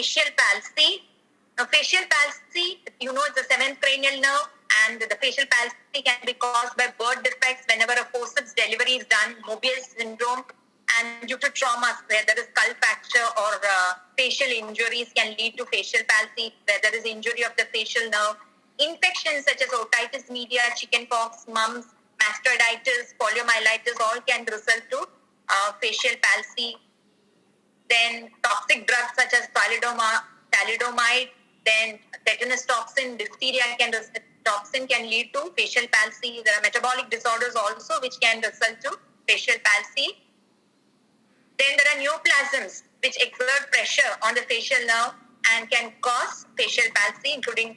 facial palsy. Now, facial palsy, you know, it's the seventh cranial nerve, and the facial palsy can be caused by birth defects whenever a forceps delivery is done, Mobius syndrome, and due to traumas where there is skull fracture or facial injuries can lead to facial palsy, where there is injury of the facial nerve. Infections such as otitis media, chickenpox, mumps, mastoiditis, poliomyelitis all can result to facial palsy. Then toxic drugs such as thalidomide, then tetanus toxin, diphtheria toxin can lead to facial palsy. There are metabolic disorders also which can result to facial palsy. Then there are neoplasms which exert pressure on the facial nerve and can cause facial palsy, including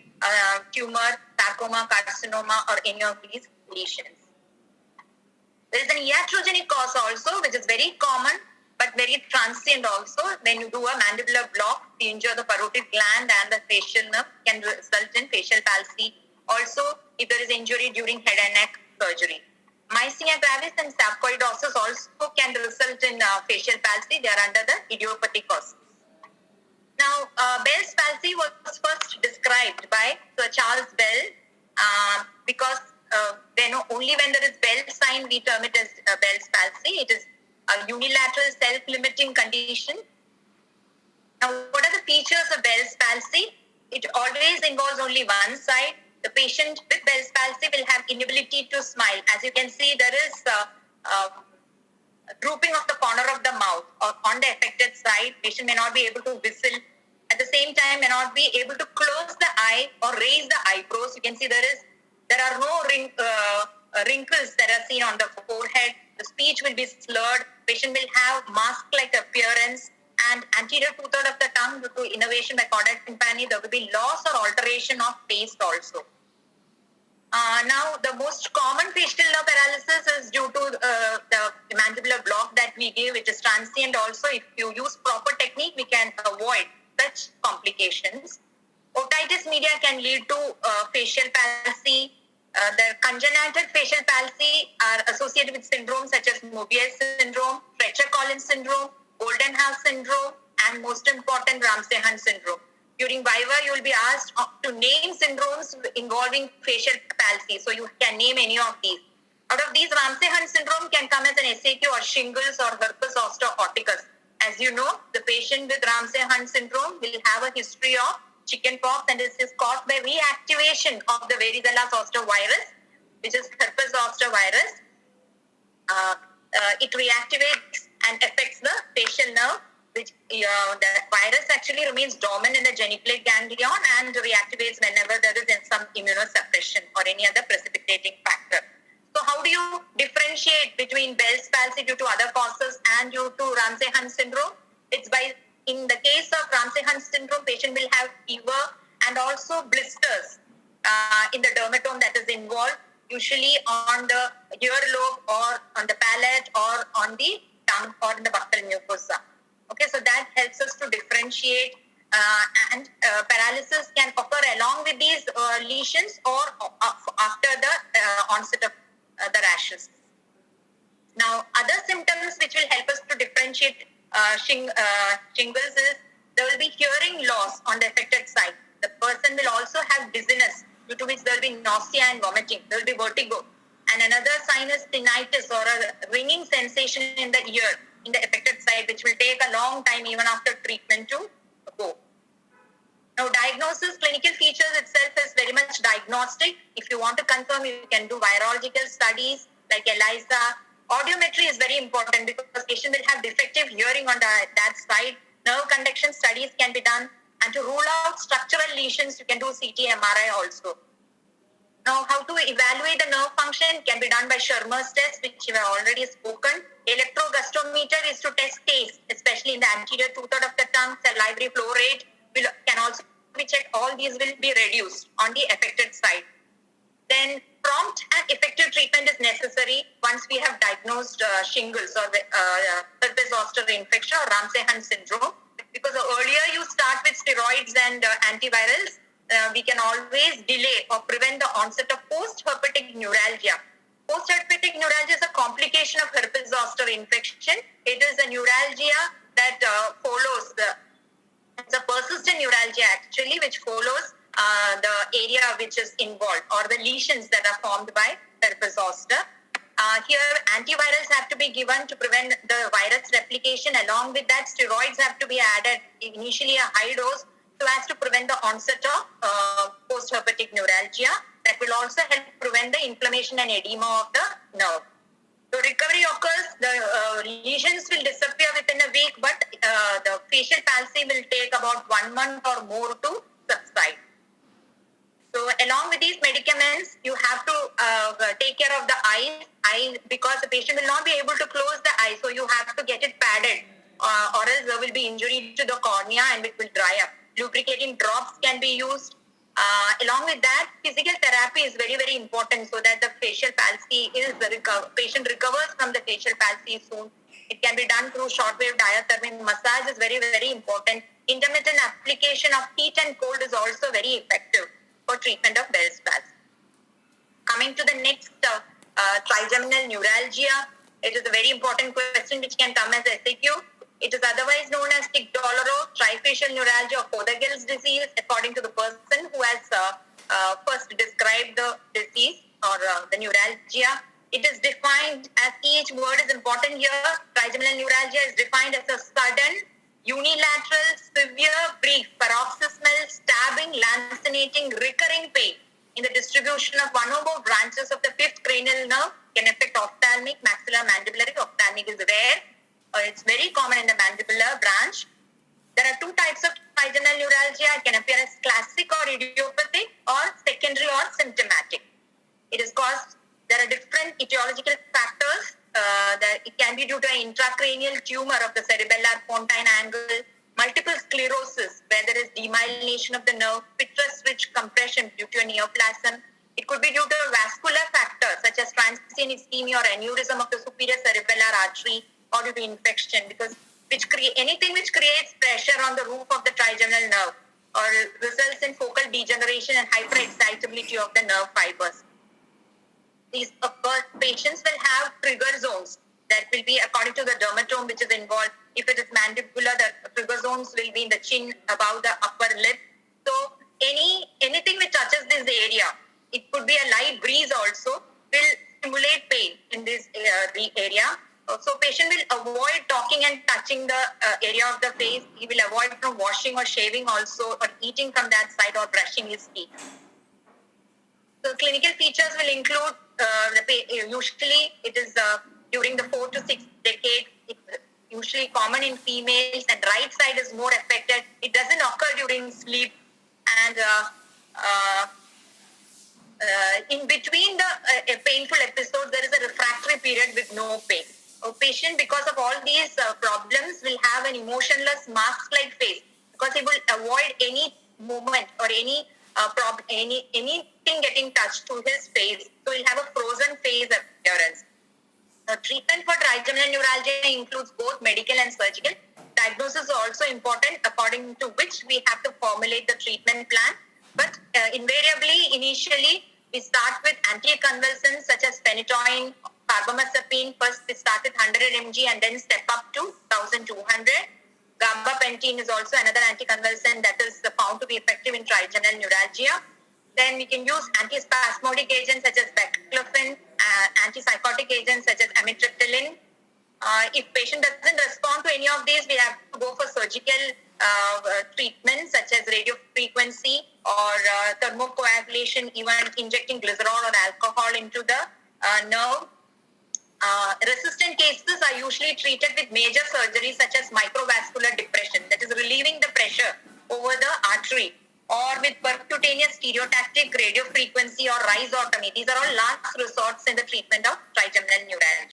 tumor, sarcoma, carcinoma, or any of these lesions. There is an iatrogenic cause also, which is very common but very transient also. When you do a mandibular block, you injure the parotid gland and the facial nerve, can result in facial palsy. Also, if there is injury during head and neck surgery. Myasthenia gravis and sarcoidosis also can result in facial palsy. They are under the idiopathic causes. Now, Bell's palsy was first described by Sir Charles Bell because only when there is Bell sign we term it as Bell's palsy. It is a unilateral self-limiting condition. Now, what are the features of Bell's palsy? It always involves only one side. The patient with Bell's palsy will have inability to smile. As you can see, there is a drooping of the corner of the mouth on the affected side. Patient may not be able to whistle. At the same time, may not be able to close the eye or raise the eyebrows. You can see there are no wrinkles that are seen on the forehead. The speech will be slurred. Patient will have mask-like appearance. And anterior two-thirds of the tongue, due to innervation by chordae tympani, there will be loss or alteration of taste also. Now, the most common facial nerve paralysis is due to the mandibular block that we give, which is transient also. If you use proper technique, we can avoid such complications. Otitis media can lead to facial palsy. The congenital facial palsy are associated with syndromes such as Mobius syndrome, Fletcher-Collins syndrome, Golden House syndrome, and most important, Ramsay-Hunt syndrome. During Viva, you will be asked to name syndromes involving facial palsy. So you can name any of these. Out of these, Ramsay-Hunt syndrome can come as an SAQ or shingles or herpes zoster oticus. As you know, the patient with Ramsay-Hunt syndrome will have a history of chickenpox, and this is caused by reactivation of the varicella zoster virus, which is herpes zoster virus. It reactivates and affects the facial nerve, which the virus actually remains dormant in the geniculate ganglion and reactivates whenever there is some immunosuppression or any other precipitating factor. So how do you differentiate between Bell's palsy due to other causes and due to Ramsay-Hunt syndrome? It's in the case of Ramsay-Hunt syndrome, patient will have fever and also blisters in the dermatome that is involved, usually on the earlobe or on the palate or on the tongue or in the buccal mucosa. Okay, so that helps us to differentiate and paralysis can occur along with these lesions or after the onset of the rashes. Now, other symptoms which will help us to differentiate shingles is there will be hearing loss on the affected side. The person will also have dizziness, due to which there will be nausea and vomiting. There will be vertigo. And another sign is tinnitus or a ringing sensation in the ear in the affected side, which will take a long time even after treatment to go. Now, diagnosis, clinical features itself is very much diagnostic. If you want to confirm, you can do virological studies like ELISA. Audiometry is very important because patient will have defective hearing on that side. Nerve conduction studies can be done. And to rule out structural lesions, you can do CT, MRI also. Now, how to evaluate the nerve function can be done by Schirmer's test, which we have already spoken. Electrogustometer is to test taste, especially in the anterior two-thirds of the tongue. Salivary flow rate can also be checked. All these will be reduced on the affected side. Then prompt and effective treatment is necessary once we have diagnosed shingles or herpes zoster infection or Ramsay-Hunt syndrome. Because the earlier you start with steroids and antivirals, we can always delay or prevent the onset of post-herpetic neuralgia. Post-herpetic neuralgia is a complication of herpes zoster infection. It is a neuralgia that follows the persist neuralgia actually, which follows the area which is involved or the lesions that are formed by herpes zoster. Here, antivirals have to be given to prevent the virus replication. Along with that, steroids have to be added, initially a high dose, so as to prevent the onset of post-herpetic neuralgia. That will also help prevent the inflammation and edema of the nerve. So recovery occurs, the lesions will disappear within a week, but the facial palsy will take about 1 month or more to subside. So along with these medicaments, you have to take care of the eye, because the patient will not be able to close the eye. So you have to get it padded, or else there will be injury to the cornea and it will dry up. Lubricating drops can be used. Along with that, physical therapy is very, very important so that the facial palsy patient recovers from the facial palsy soon. It can be done through shortwave diathermy. Massage is very, very important. Intermittent application of heat and cold is also very effective for treatment of Bell's palsy. Coming to the next, trigeminal neuralgia. It is a very important question which can come as SAQ. It is otherwise known as tic-douloureux, trifacial neuralgia, or Fothergill's disease, according to the person who has first described the disease or the neuralgia. It is defined as, each word is important here. Trigeminal neuralgia is defined as a sudden, unilateral, severe, brief, paroxysmal, stabbing, lancinating, recurring pain in the distribution of one or more branches of the fifth cranial nerve. Can affect ophthalmic, maxillomandibular. Ophthalmic is rare. It's very common in the mandibular branch. There are two types of trigeminal neuralgia. It can appear as classic or idiopathic, or secondary or symptomatic. It is caused, there are different etiological factors. That it can be due to an intracranial tumor of the cerebellar pontine angle, multiple sclerosis, where there is demyelination of the nerve, pittress-rich compression due to a neoplasm. It could be due to vascular factors such as transient ischemia or aneurysm of the superior cerebellar artery, or due to infection, because anything which creates pressure on the roof of the trigeminal nerve or results in focal degeneration and hyperexcitability of the nerve fibers. These patients will have trigger zones that will be according to the dermatome which is involved. If it is mandibular, the trigger zones will be in the chin, above the upper lip. So anything which touches this area, it could be a light breeze also, will stimulate pain in this area. So patient will avoid talking and touching the area of the face. He will avoid from washing or shaving also, or eating from that side, or brushing his teeth. So clinical features will include, usually it is during the 4 to 6 decades, it's usually common in females, and right side is more affected. It doesn't occur during sleep, and in between the painful episodes, there is a refractory period with no pain. A patient, because of all these problems, will have an emotionless, mask-like face, because he will avoid any movement or anything getting touched to his face. So he'll have a frozen face appearance. Treatment for trigeminal neuralgia includes both medical and surgical. Diagnosis is also important, according to which we have to formulate the treatment plan. But invariably, initially, we start with anticonvulsants such as phenytoin, carbamazepine. First, we start with 100 mg and then step up to 1200. Gabapentin is also another anticonvulsant that is found to be effective in trigeminal neuralgia. Then we can use antispasmodic agents such as baclofen, antipsychotic agents such as amitriptyline. If patient doesn't respond to any of these, we have to go for surgical treatments such as radiofrequency or thermocoagulation, even injecting glycerol or alcohol into the nerve. Resistant cases are usually treated with major surgery such as microvascular depression, that is relieving the pressure over the artery, or with percutaneous stereotactic radiofrequency or rhizotomy. These are all last resorts in the treatment of trigeminal neuralgia.